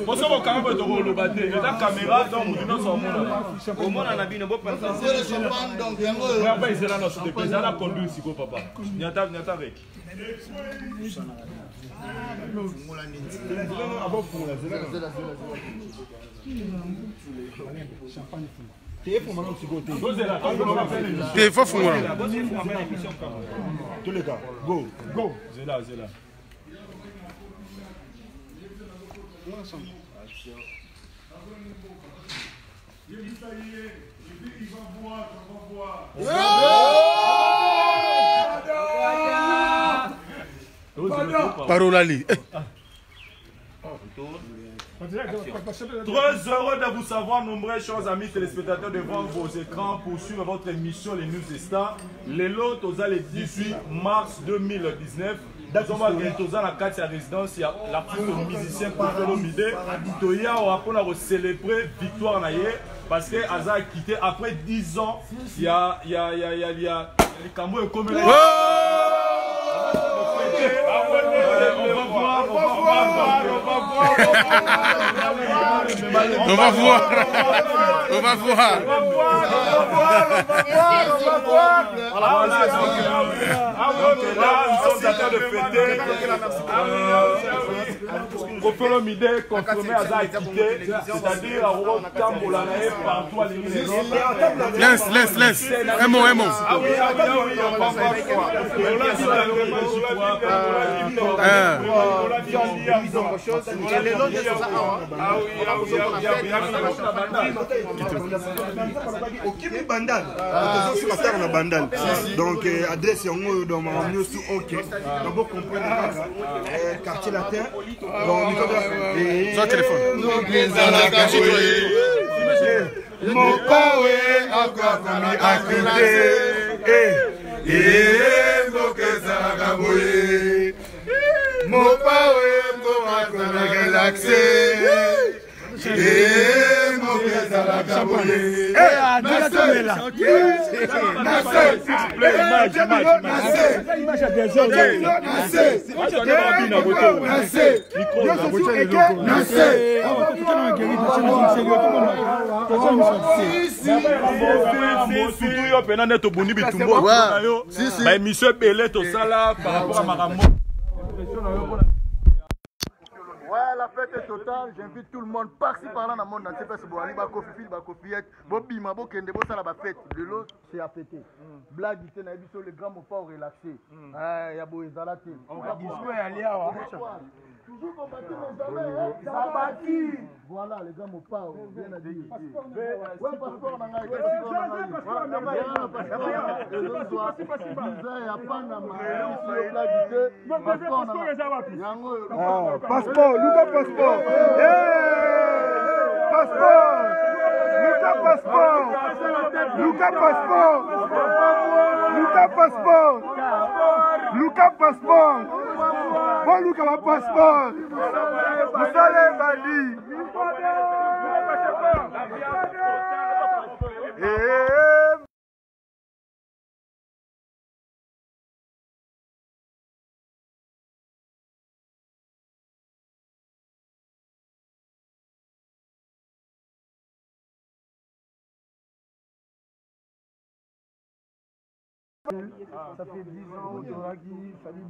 Moi, ça va quand même être le battre. Et la caméra, donc, nous sommes au monde. On a bien un beau pensée. C'est le champagne, donc, c'est là, non, c'est là, conduit ici, papa. Nyata avec. T'es fort fou. Tous les gars, go, go. Zéla, Zéla. Parolali. Très heureux de vous savoir, nombreux chers amis téléspectateurs devant vos écrans pour suivre votre émission Les News des Stars. Les lots le 18 mars 2019. Nous avons la carte de la résidence, il y a l'artiste musicien Kofelo Mide. Toya a célébré victoire parce que Aza a quitté après 10 ans. Il y a les Cambouis et Komela. On va voir. On va voir. Donc là, nous sommes en train de fêter. Kofelo Mide confirmé Aza a quitté, c'est-à-dire à Tambolanae partout à l'île. Laisse. Un mot. Ah oui, on va voir. Donc adresse yango dans ma news OK donc comprendre quartier latin donc son téléphone mon pawe encore commis à côté et mokeza gaboye mon pawe encore commis relaxé Ouais, la fête est totale. J'invite tout le monde par-ci par-là dans le monde entier. Parce que bon, Aliba Kofi, Bakofiyek, Bobima, Bokende, Bossa la fête. De l'eau, c'est à fêter. Blague, il y a le grand mot pas relaxé. Il y a beau Ezalate. On va aller à toujours combattre les hommes. Sabati. Voilà, les gars m'ont pas bien à dire. Ouais, passeport, on a un passeport, Lucas passeport. Passeport. Lucas passeport. Lucas passeport. Lucas passeport. Lucas passeport. Bon Lucas ma passeport. Vous allez Bali. Ça fait 10 ans, Doragi, Salut,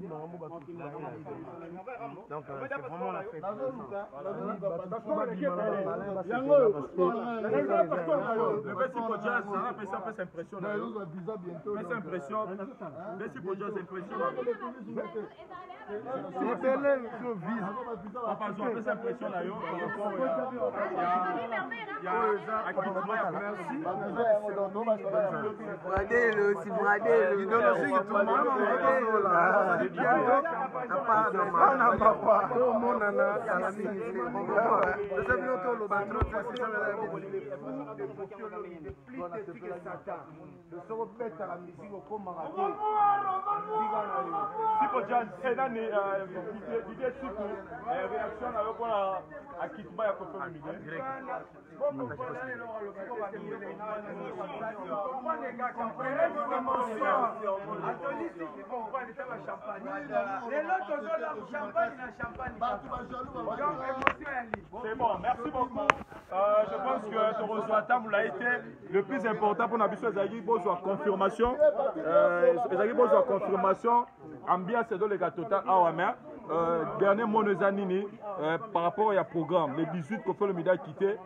donc c'est vraiment la fête. C'est bon, merci beaucoup. Je pense que Torozwata vous l'a été le plus important pour Nabiso Ezagi Bozo confirmation. Ezagi Bozo confirmation. Ambiance dans les gars total. Dernier mot Zanini par rapport à programme. Les 18 qu'on fait le midi quitté.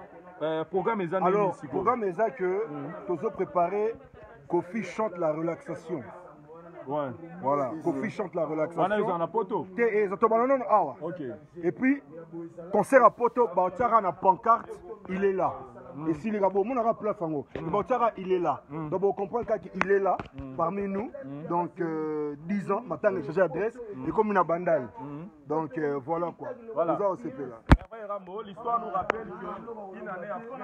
Programme est alors, programme est que Tozo préparé Kofi chante la relaxation. Ouais. Voilà, Kofi chante la relaxation. On a poto. Ok. Et puis, concert à poto, Bautiara na pancarte, il est là. Et si les gars, bon, on aura place en haut. Bautiara, il est là. Donc, vous comprenez qu'il est là, parmi nous. Donc, 10 ans, maintenant, il change d'adresse. Et comme une bandale. Donc, voilà quoi. Voilà. Nous avons CP là. L'histoire nous rappelle qu'une année après,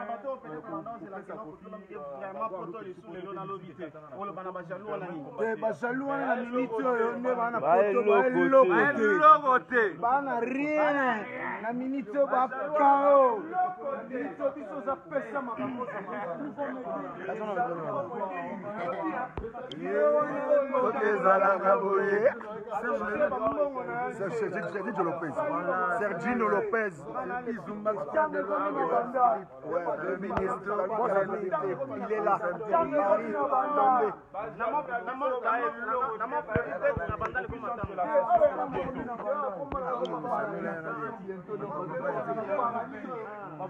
Sergino Lopez. Le ministre, il est là.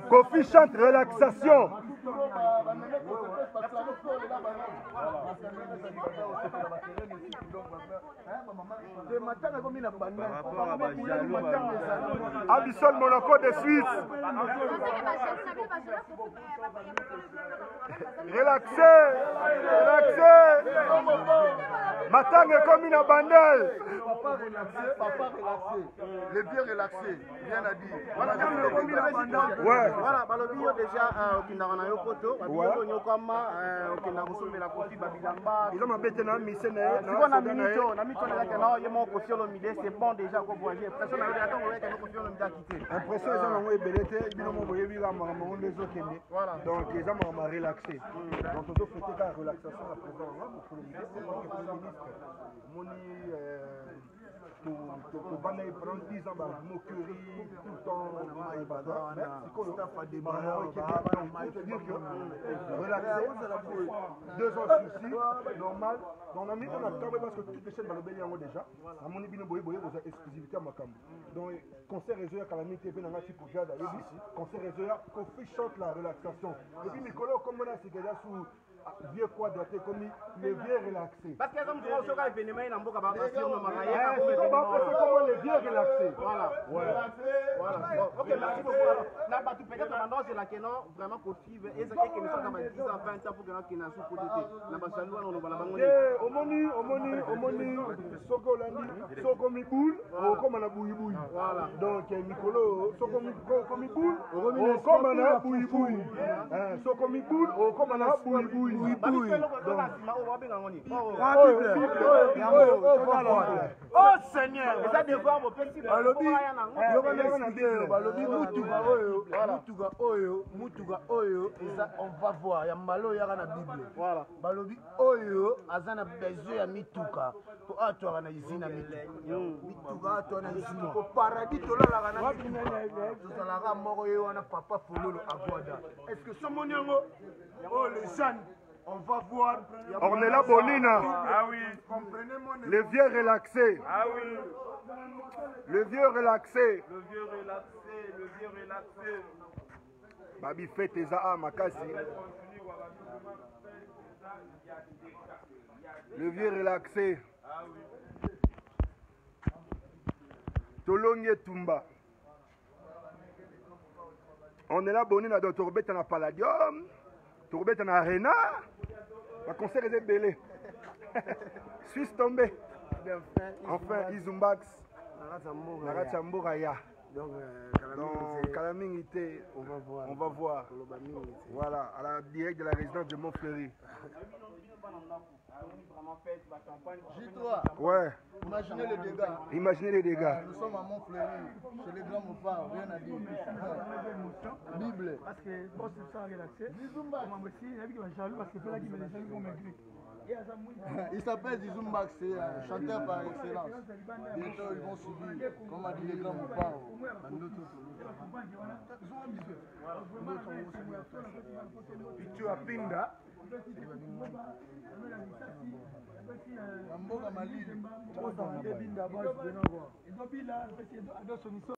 Kofi chante relaxation. Abissol Monaco de Suisse. Relaxez, relaxez. Matang est comme une bandelle. Papa relaxé. Les vieux relaxés, bien à dire. Ouais. Voilà, balobio déjà okindaka na yo poto, babio nyokama okenda kosomela kofi babilamba. Ils ont mabete na mise na Siko na minito na kana yo mo kofi lo mide, c'est bon déjà ko voyager. Pression na yo attends ko yeka kofi lo mide quitter. Impression ils ont ebelete bino mo boyebi la maman les okende. Donc ils ont m'a relaxé. Donc on doit fêter la relaxation à présent là pour le ministre, moni pour bana y prendre 10 ans ba moquerie tout le temps et bada c'est quoi ça pas des balles qui dire que relaxer 2 ans souci normal donc on a mis on a tombé parce que toutes les chaînes balobeli yango déjà à mon bino boye boye aux exclusivité à makambo donc concert réseau ya calamité pe nanga si pour jada yebi concert réseau ya Kofi chante la relaxation et puis Nicolas comme on a c'est déjà sous vieux quoi daté comme les vieux relaxés parce que comme tu vois soka événement na mboka ba passion na makaya c'est comment les vieux relaxés voilà ouais voilà OK merci beaucoup alors na ba tu peut-être maintenant c'est la kenon vraiment Kofi et ça que nous sommes dans 10 ans 20 ans pour que na sous côté na ba salou on va la bango omoni soko landi soko mi boule o comme na bouyi bouyi voilà donc Nicolo soko mi boule o comme na bouyi bouyi soko mi boule o comme na bouyi bouyi. Oh Seigneur, ça devoir mon petit mutuga oyo eza on va voir ya mbalo ya na Bible. Voilà. Balobi oyo azana besoin ya mituka po atwara na izina mituka atwara na izina po paradis tolala na tolala moko yo wana papa fololo avoda. Est-ce que ce monyango oh les jeunes on va voir. Ornella Bolina. Ah oui. Le vieux relaxé. Ah oui. Le vieux relaxé. Le vieux relaxé. Le vieux relaxé. Babi fait tes a makasi. Le vieux relaxé. Ah oui. Tolonge Tumba. On est là, Bonina, dans Torbet, en Palladium. Torbet, en Arena. Le concert est belé. Suisse tombé. Enfin, Izumbax. Naratsamboraya. Donc, Kalaming était. On va voir. Voilà, à la direct de la résidence de Montfleury. J3. Ouais. Imaginez les dégâts. Imaginez les dégâts. Nous sommes à Montfleury, chez les grands moufars, rien à dire. Bible. Parce que bon, c'est ça relaxé. Comment aussi, il y a qui va jaloux parce que c'est là qui me laisse comme un grec. Il s'appelle Zizumbax, c'est un chanteur par excellence. Bientôt ils vont subir, comme a dit les grands moutons. Pichu Apinda. Mboka Malili.